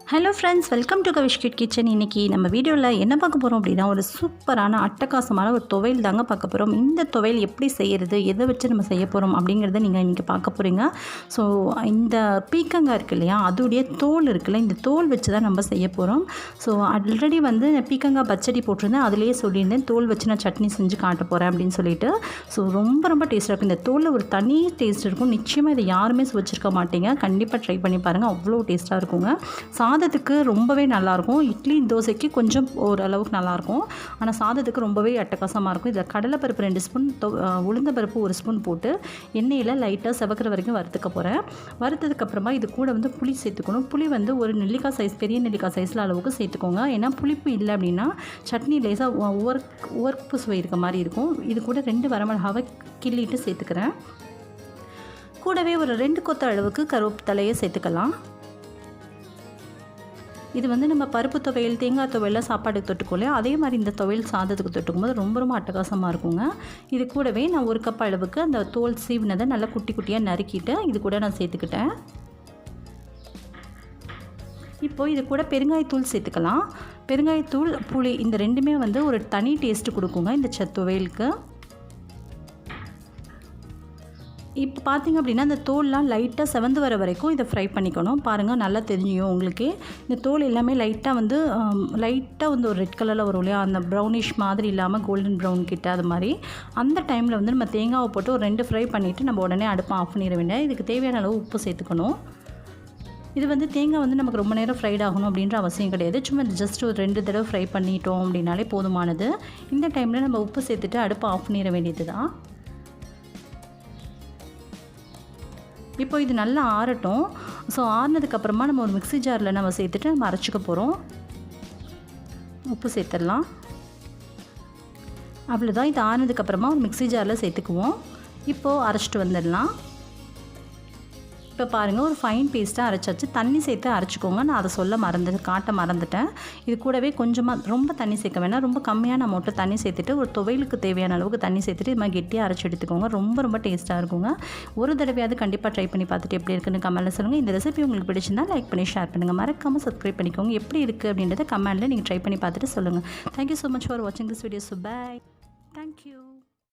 Hello friends, welcome to கவிஷ்கிட் kitchen. இன்றைக்கி நம்ம வீடியோவில் என்ன பார்க்க போகிறோம் அப்படின்னா, ஒரு சூப்பரான அட்டகாசமான ஒரு துவையல் தாங்க பார்க்க போகிறோம். இந்த துவையல் எப்படி செய்கிறது, எதை வச்சு நம்ம செய்ய போகிறோம் அப்படிங்கிறத நீங்கள் இன்றைக்கி பார்க்க போகிறீங்க. ஸோ இந்த பீக்கங்காய் இருக்குது இல்லையா, அதோடைய தோல் இருக்குல்ல, இந்த தோல் வச்சு தான் நம்ம செய்ய போகிறோம். ஸோ ஆல்ரெடி வந்து பீக்கங்காய் பச்சடி போட்டிருந்தேன், அதிலேயே சொல்லியிருந்தேன் தோல் வச்சு நான் சட்னி செஞ்சு காட்ட போகிறேன் அப்படின்னு சொல்லிட்டு. ஸோ ரொம்ப ரொம்ப டேஸ்ட்டாக இருக்கும். இந்த தோலில் ஒரு தனி டேஸ்ட் இருக்கும். நிச்சயமாக இதை யாருமே வச்சுருக்க மாட்டீங்க. கண்டிப்பாக ட்ரை பண்ணி பாருங்கள், அவ்வளோ டேஸ்ட்டாக இருக்குங்க. சாதத்துக்கு ரொம்பவே நல்லாயிருக்கும். இட்லி தோசைக்கு கொஞ்சம் ஓரளவுக்கு நல்லாயிருக்கும். ஆனால் சாதத்துக்கு ரொம்பவே அட்டகாசமாக இருக்கும். இதில் கடலைப்பருப்பு 2 ஸ்பூன், உளுந்தம்பருப்பு 1 ஸ்பூன் போட்டு எண்ணெயில் லைட்டாக செவக்கிற வரைக்கும் வறுத்துக்க போகிறேன். வறுத்ததுக்கப்புறமா இது கூட வந்து புளி சேர்த்துக்கணும். புளி வந்து ஒரு நெல்லிக்காய் சைஸ், பெரிய நெல்லிக்காய் சைஸில் அளவுக்கு சேர்த்துக்கோங்க. ஏன்னா புளிப்பு இல்லை அப்படின்னா சட்னி லேசாக உவர்ப்பு சுவை இருக்க மாதிரி இருக்கும். இது கூட 2 வரமிளகாவை கிள்ளிட்டு சேர்த்துக்கிறேன். கூடவே ஒரு 2 கொத்த அளவுக்கு கருவேப்பிலையை சேர்த்துக்கலாம். இது வந்து நம்ம பருப்பு துவையல், தேங்காய் துவையெல்லாம் சாப்பாடுக்கு தொட்டுக்கோலையா, அதே மாதிரி இந்த துவையல் சாதத்துக்கு தொட்டுக்கும் போது ரொம்ப ரொம்ப அட்டகாசமாக இருக்குங்க. இது கூடவே நான் 1 கப் அளவுக்கு அந்த தோல் சீவினதை நல்லா குட்டி குட்டியாக நறுக்கிட்டு இது கூட நான் சேர்த்துக்கிட்டேன். இப்போது இது கூட பெருங்காயத்தூள் சேர்த்துக்கலாம். பெருங்காயத்தூள், புளி இந்த ரெண்டுமே வந்து ஒரு தனி டேஸ்ட்டு கொடுக்குங்க இந்த துவையலுக்கு. இப்போ பார்த்திங்க அப்படின்னா அந்த தோல்லாம் லைட்டாக செவந்து வர வரைக்கும் இதை ஃப்ரை பண்ணிக்கணும். பாருங்கள், நல்லா தெரிஞ்சியும் உங்களுக்கு. இந்த தோல் எல்லாமே லைட்டாக வந்து ஒரு ரெட் கலரில் வரும் இல்லையா, அந்த ப்ரௌனிஷ் மாதிரி இல்லாமல் கோல்டன் ப்ரௌன் கிட்ட அது மாதிரி. அந்த டைமில் வந்து நம்ம தேங்காவை போட்டு ஒரு 2 ஃப்ரை பண்ணிவிட்டு நம்ம உடனே அடுப்பை ஆஃப் பண்ணிட வேண்டிய. இதுக்கு தேவையான அளவு உப்பு சேர்த்துக்கணும். இது வந்து தேங்காய் வந்து நமக்கு ரொம்ப நேரம் ஃப்ரைட் ஆகணும் அப்படின்ற அவசியம் கிடையாது. சும்மா ஜஸ்ட் ஒரு 2 தடவை ஃப்ரை பண்ணிட்டோம் அப்படின்னாலே போதுமானது. இந்த டைமில் நம்ம உப்பு சேர்த்துட்டு அடுப்பை ஆஃப் பண்ணிட வேண்டியது தான். இப்போ இது நல்லா ஆறட்டும். ஸோ ஆறினதுக்கப்புறமா நம்ம ஒரு மிக்ஸி ஜாரில் நம்ம சேர்த்துட்டு நம்ம அரைச்சிக்க போகிறோம். உப்பு சேர்த்துடலாம். அவ்வளோதான். இது ஆறினதுக்கப்புறமா ஒரு மிக்ஸி ஜாரில் சேர்த்துக்குவோம். இப்போது அரைச்சிட்டு வந்துடலாம். இப்போ பாருங்கள், ஒரு ஃபைன் பேஸ்ட்டாக அரைச்சாச்சு. தண்ணி சேர்த்து அரைச்சிக்கோங்க. நான் அதை காட்ட மறந்துட்டேன். இது கூடவே கொஞ்சமாக, ரொம்ப தண்ணி சேர்க்க வேணாம், ரொம்ப கம்மியான அமௌண்ட்டில் தண்ணி சேர்த்துட்டு ஒரு துவையலுக்கு தேவையான அளவுக்கு தண்ணி சேர்த்துட்டு இது மாதிரி கெட்டியாக அரைச்சி எடுத்துக்கோங்க. ரொம்ப ரொம்ப டேஸ்ட்டாக இருக்குங்க. ஒரு தடவையாவது கண்டிப்பாக ட்ரை பண்ணி பார்த்துட்டு எப்படி இருக்குன்னு கமெண்ட்டில் சொல்லுங்கள். இந்த ரெசிபி உங்களுக்கு பிடிச்சிருந்தால் லைக் பண்ணி ஷேர் பண்ணுங்கள். மறக்காமல் சப்ஸ்கிரைப் பண்ணிக்கோங்க. எப்படி இருக்குது அப்படின்றத கமெண்ட்டில் நீங்கள் ட்ரை பண்ணி பார்த்துட்டு சொல்லுங்கள். தேங்க்யூ ஸோ மச் ஃபார் வாட்சிங் this video. So bye. Thank you.